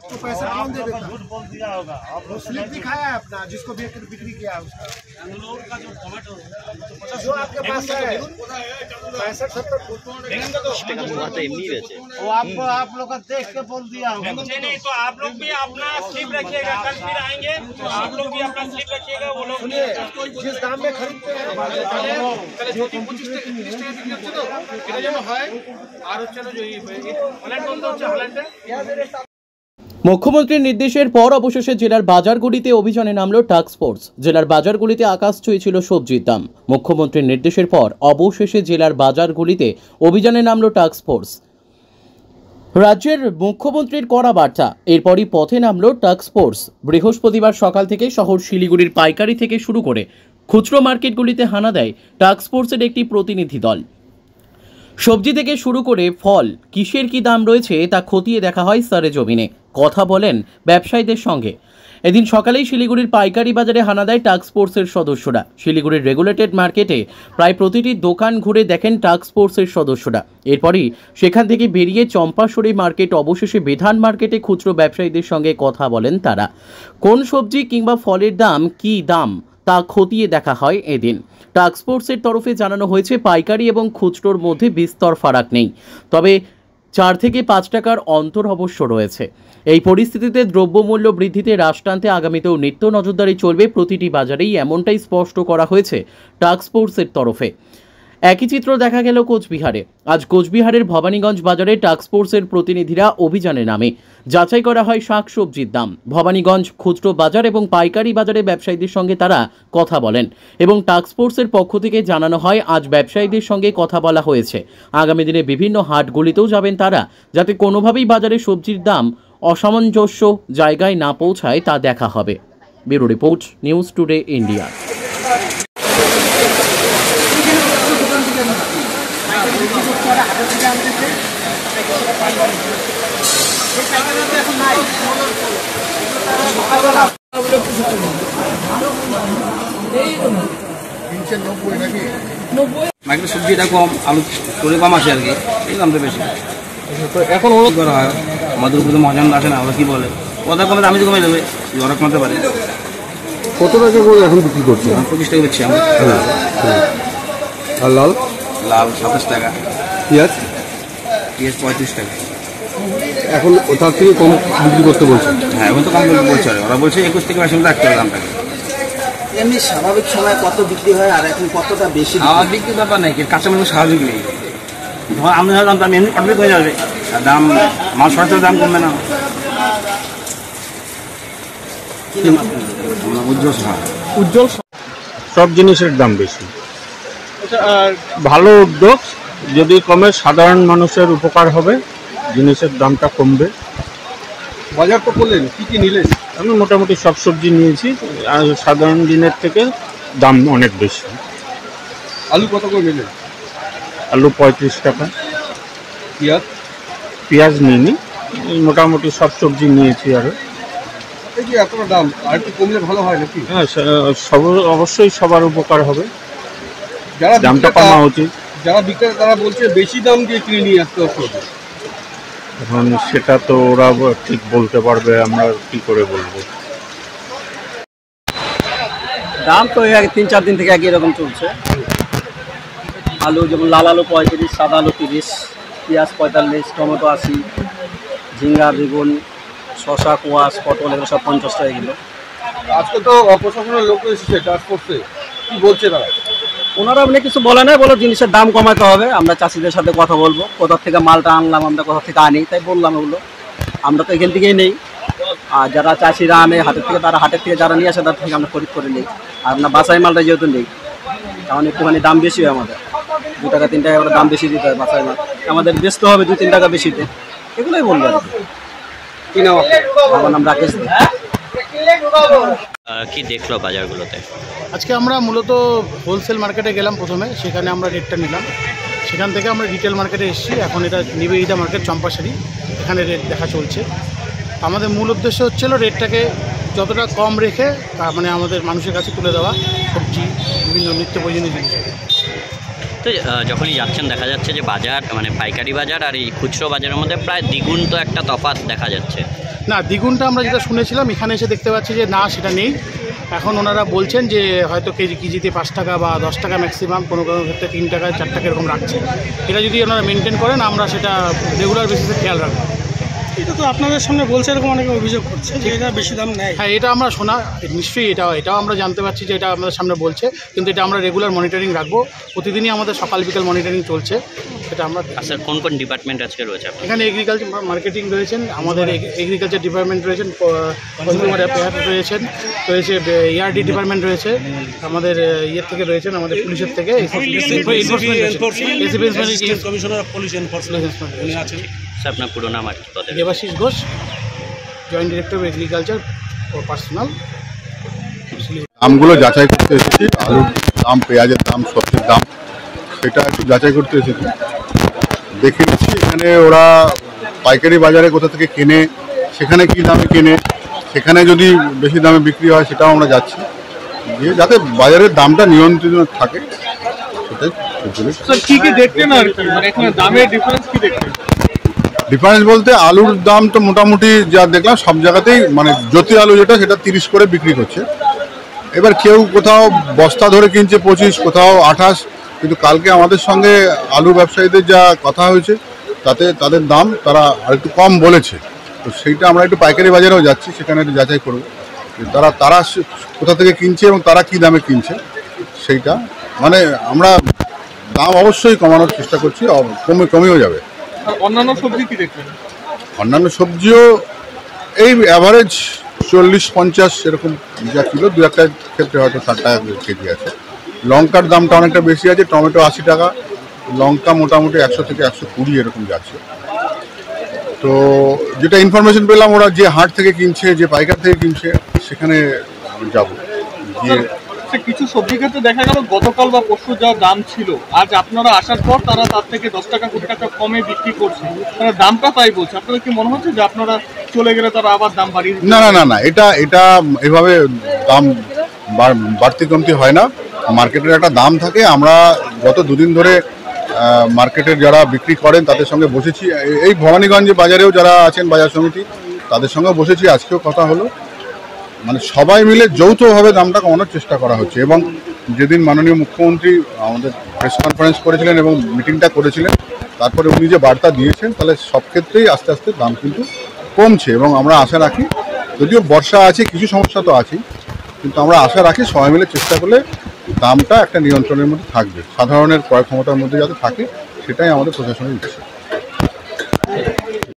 तो पैसा कौन दे देता? झूठ बोल दिया होगा। वो स्लिप दिखाया है अपना, जिसको बिक्री किया है उसका। जो आपके पास है 65-70 वो आपको आप लोग का देख के बोल दिया होगा। नहीं तो आप लोग भी अपना स्लिप रखिएगा, कल फिर आएंगे तो आप लोग भी अपना स्लिप रखिएगा। वो लोग जिस दाम में खरीदते हैं মুখ্যমন্ত্রীর নির্দেশের পর অবশেষে জেলার বাজারগুলিতে অভিযানে নামল টাস্ক ফোর্স। জেলার বাজারগুলিতে আকাশ ছুঁয়েছিল সবজির দাম। মুখ্যমন্ত্রীর নির্দেশের পর অবশেষে জেলার বাজারগুলিতে অভিযানে নামল টাস্ক ফোর্স। রাজ্যের মুখ্যমন্ত্রীর কড়া বার্তা, এরপরই পথে নামল টাস্ক ফোর্স। বৃহস্পতিবার সকাল থেকে শহর শিলিগুড়ির পাইকারি থেকে শুরু করে খুচরো মার্কেটগুলিতে হানা দেয় টাস্ক ফোর্সের একটি প্রতিনিধি দল। সবজি থেকে শুরু করে ফল কিসের কি দাম রয়েছে তা খতিয়ে দেখা হয় সরেজমিনে, কথা বলেন ব্যবসায়ীদের সঙ্গে। এদিন সকালেই শিলিগুড়ির পাইকারি বাজারে হানা দেয় টাস্ক ফোর্সের সদস্যরা। শিলিগুড়ির রেগুলেটেড মার্কেটে প্রায় প্রতিটি দোকান ঘুরে দেখেন টাস্ক ফোর্সের সদস্যরা। এরপরই সেখান থেকে বেরিয়ে চম্পাশরী মার্কেট, অবশেষে বিধান মার্কেটে খুচরো ব্যবসায়ীদের সঙ্গে কথা বলেন তারা। কোন সবজি কিংবা ফলের দাম কি দাম তা খতিয়ে দেখা হয় এদিন। টাস্ক ফোর্সের তরফে জানানো হয়েছে পাইকারি এবং খুচরোর মধ্যে বিস্তর ফারাক নেই, তবে 4 থেকে 5 টাকার অন্তর অবশ্য রয়েছে। এই পরিস্থিতিতে দ্রব্যমূল্য বৃদ্ধিতে রাশ টানতে আগামীতেও নিত্য নজরদারি চলবে প্রতিটি বাজারেই, এমনটাই স্পষ্ট করা হয়েছে টাস্ক ফোর্সের তরফে। একই চিত্র দেখা গেল কোচবিহারে। আজ কোচবিহারের ভবানীগঞ্জ বাজারে টাস্ক ফোর্সের প্রতিনিধিরা অভিযানে নামে। যাচাই করা হয় শাক সবজির দাম। ভবানীগঞ্জ খুচরো বাজার এবং পাইকারি বাজারে ব্যবসায়ীদের সঙ্গে তারা কথা বলেন এবং টাস্ক ফোর্সের পক্ষ থেকে জানানো হয় আজ ব্যবসায়ীদের সঙ্গে কথা বলা হয়েছে। আগামী দিনে বিভিন্ন হাটগুলিতেও যাবেন তারা, যাতে কোনোভাবেই বাজারে সবজির দাম অসামঞ্জস্য জায়গায় না পৌঁছায় তা দেখা হবে। Bureau report, news today India. মার্কেটে সবজিটা কম, আলু তোলে কম আসে আর কি, এই দামটা বেশি। এখন অনুরোধ করা হয় আমাদের উপরে মহাজন আসে না, ওরা কি বলে কথা কমে আমি তো কমে দেবে, ওরা কমাতে পারে। কত টাকা করে এখন বিক্রি করছে? 25 টাকা বেচছি আমরা। আর লাল? লাল 27 টাকা। পেঁয়াজ? পেঁয়াজ 35 টাকা। এখন তার থেকে কম বিক্রি করতে বলছে? হ্যাঁ, এখন তো কম বলছে, ওরা বলছে 21 থেকে 22 মধ্যে রাখতে হবে দামটাকে। এমনি স্বাভাবিক সময় কত বিক্রি হয় আর এখন কতটা বেশি? আমার বিক্রির ব্যাপার নেই, কাঁচামাল স্বাভাবিক নেই। ধর আমি দাম এমনি অটোমেটিক হয়ে যাবে, আর দাম মাল সরাসরি দাম কমবে না। উজ্জ্বল সব জিনিসের দাম বেশি। ভালো উদ্যোগ, যদি কমে সাধারণ মানুষের উপকার হবে, জিনিসের দামটা কমবে। বাজার তো করলেন, কি কি নিলেন? আমি মোটামুটি সব সবজি নিয়েছি, আর সাধারণ দিনের থেকে দাম অনেক বেশি। আলু কত করে নিলেন? আলু 35 টাকা। পেঁয়াজ? পেঁয়াজ নিইনি, মোটামুটি সব সবজি নিয়েছি। আরও এই যে এতটা দাম, আর একটু কমলে ভালো হয় নাকি? হ্যাঁ, অবশ্যই সবার উপকার হবে, যারা দামটা কমা উচিত। যারা বিক্রেতা তারা বলছে বেশি দাম দিয়ে কিনে নিয়ে আসতে হবে। এখন সেটা তো ওরা ঠিক বলতে পারবে, আমরা কি করে বলবো? দাম তো 3-4 দিন থেকে একই রকম চলছে। আলু যেমন লাল আলু 35, সাদা আলু 30, পেঁয়াজ 45, টমেটো 80, ঝিঙ্গা, বেগুন, শসা, কোয়াশ, পটল এগুলো সব 50 টাকা কিলো। আজকে তো প্রশাসনের লোক এসেছে টাস্ক ফোর্সে, কি বলছে তারা? ওনারা অনেক কিছু বলে না, বলো জিনিসের দাম কমাতে হবে। আমরা চাষিদের সাথে কথা বলবো, কোথা থেকে মালটা আনলাম, আমরা কোথা থেকে আনি, তাই বললাম ওগুলো। আমরা তো এখান থেকেই নেই, আর যারা চাষিরা আনে হাটের থেকে, তারা হাটের থেকে যারা নিয়ে আসে তার থেকে আমরা খরিদ করে নিই। আর আমরা বাসাই মালটা যেহেতু নেই, কারণ একটুখানি দাম বেশি হয় আমাদের, 2 টাকা 3 টাকা করে দাম বেশি দিতে হয় বাসাই মাল। আমাদের বেচতে হবে 2-3 টাকা বেশিতে, এগুলোই বলবো আর কি। আমার নাম রাকেশ। কি দেখলো বাজারগুলোতে? আজকে আমরা মূলত হোলসেল মার্কেটে গেলাম প্রথমে, সেখানে আমরা রেটটা নিলাম। সেখান থেকে আমরা রিটেল মার্কেটে এসেছি। এখন এটা নিবেদিতা মার্কেট চম্পাশারি, এখানে রেট দেখা চলছে। আমাদের মূল উদ্দেশ্য হচ্ছিল রেটটাকে যতটা কম রেখে মানে আমাদের মানুষের কাছে তুলে দেওয়া সবজি, বিভিন্ন নিত্য প্রয়োজনীয় জিনিস। তো যখনই যাচ্ছেন দেখা যাচ্ছে যে বাজার মানে পাইকারি বাজার আর এই খুচরো বাজারের মধ্যে প্রায় দ্বিগুণ তো একটা তফাৎ দেখা যাচ্ছে, না, দ্বিগুণটা আমরা যেটা শুনেছিলাম এখানে এসে দেখতে পাচ্ছি যে না, সেটা নেই। এখন ওনারা বলছেন যে হয়তো কেজিতে 5 টাকা বা 10 টাকা ম্যাক্সিমাম, কোনো কোনো ক্ষেত্রে 3 টাকা 4 টাকা এরকম রাখছে। এটা যদি ওনারা মেনটেন করেন আমরা সেটা রেগুলার বেসিসে খেয়াল রাখবো। এটা তো আপনাদের সামনে বলছে, এরকম অনেকে অভিযোগ করছে যে এটা বেশি দাম নেয়। হ্যাঁ, এটা আমরা শোনা, নিশ্চয়ই এটাও আমরা জানতে পারছি যে এটা আমাদের সামনে বলছে, কিন্তু এটা আমরা রেগুলার মনিটরিং রাখবো। প্রতিদিনই আমাদের সকাল বিকাল মনিটরিং চলছে, সেটা আমরা। আচ্ছা, কোন কোন ডিপার্টমেন্ট আজকে রয়েছে? এখানে এগ্রিকালচার মার্কেটিং রয়েছেন, আমাদের এগ্রিকালচার ডিপার্টমেন্ট রয়েছেন, কনজিউমার অ্যাফেয়ার্স রয়েছে ERD ডিপার্টমেন্ট রয়েছে, আমাদের ইয়ের থেকে রয়েছেন, আমাদের পুলিশের থেকে কমিশনার অফ পুলিশ এনফোর্সমেন্ট উনি আছেন। আপনার পুরো নাম আর কি? Debashis Ghosh, joint director of agriculture ও পার্সোনাল। দামগুলো যাচাই করতে এসেছি, আলুর দাম, পেঁয়াজের দাম, সবজির দাম, সেটা একটু যাচাই করতে এসেছি। দেখে নিচ্ছি এখানে ওরা পাইকারি বাজারে কোথা থেকে কেনে, সেখানে কি দামে কেনে, সেখানে যদি বেশি দামে বিক্রি হয় সেটাও আমরা যাচ্ছি, যে যাতে বাজারের দামটা নিয়ন্ত্রণ থাকে সেটাই। কি কি দেখলেন আর কি, মানে এখানে দামের ডিফারেন্স কি দেখলেন? ডিফারেন্স বলতে আলুর দাম তো মোটামুটি যা দেখলাম সব জায়গাতেই, মানে জ্যোতি আলু যেটা সেটা 30 করে বিক্রি করছে। এবার কেউ কোথাও বস্তা ধরে কিনছে 25, কোথাও 28, কিন্তু কালকে আমাদের সঙ্গে আলু ব্যবসায়ীদের যা কথা হয়েছে তাতে তাদের দাম তারা আরেকটু কম বলেছে। তো সেইটা আমরা একটু পাইকারি বাজারেও যাচ্ছি, সেখানে একটু যাচাই করব তারা কোথা থেকে কিনছে এবং তারা কি দামে কিনছে সেইটা। মানে আমরা দাম অবশ্যই কমানোর চেষ্টা করছি, কমেও যাবে। অন্যান্য সবজি কি দেখলেন? অন্যান্য সবজিও এই অ্যাভারেজ 40-50 এরকম যা কিলো, 2-1টা ক্ষেত্রে হয়তো 60 টাকা কেজি আছে। লঙ্কার দামটা অনেকটা বেশি আছে, টমেটো 80 টাকা, লঙ্কা মোটামুটি 100 থেকে 120 এরকম যাচ্ছে। তো যেটা ইনফরমেশন পেলাম, ওরা যে হাট থেকে কিনছে, যে পাইকার থেকে কিনছে, সেখানে যাব গিয়ে। কিছু সবজি ক্ষেত্রে দেখা গেল গতকাল বা পরশু যা দাম ছিল, আজ আপনারা আসার পর তারা তার থেকে 10 টাকা 20 টাকা কমে বিক্রি করছে, তারা দামটা তাই বলছে। আপনাদের কি মনে হচ্ছে যে আপনারা চলে গেলে তারা আবার দাম বাড়িয়ে? না, এটা এভাবে দাম বাড়তি কমতি হয় না। মার্কেটের একটা দাম থাকে। আমরা গত 2 দিন ধরে মার্কেটের যারা বিক্রি করেন তাদের সঙ্গে বসেছি, এই ভবানীগঞ্জ বাজারেও যারা আছেন বাজার সমিতি তাদের সঙ্গে বসেছি, আজকেও কথা হলো। মানে সবাই মিলে যৌথভাবে দামটা কমানোর চেষ্টা করা হচ্ছে। এবং যেদিন মাননীয় মুখ্যমন্ত্রী আমাদের প্রেস কনফারেন্স করেছিলেন এবং মিটিংটা করেছিলেন, তারপরে উনি যে বার্তা দিয়েছেন, তাহলে সব ক্ষেত্রেই আস্তে আস্তে দাম কিন্তু কমছে। এবং আমরা আশা রাখি, যদিও বর্ষা আছে, কিছু সমস্যা তো আছেই, কিন্তু আমরা আশা রাখি সবাই মিলে চেষ্টা করলে দামটা একটা নিয়ন্ত্রণের মধ্যে থাকবে, সাধারণের ক্রয় ক্ষমতার মধ্যে যাতে থাকে, সেটাই আমাদের প্রশাসনের ইচ্ছে।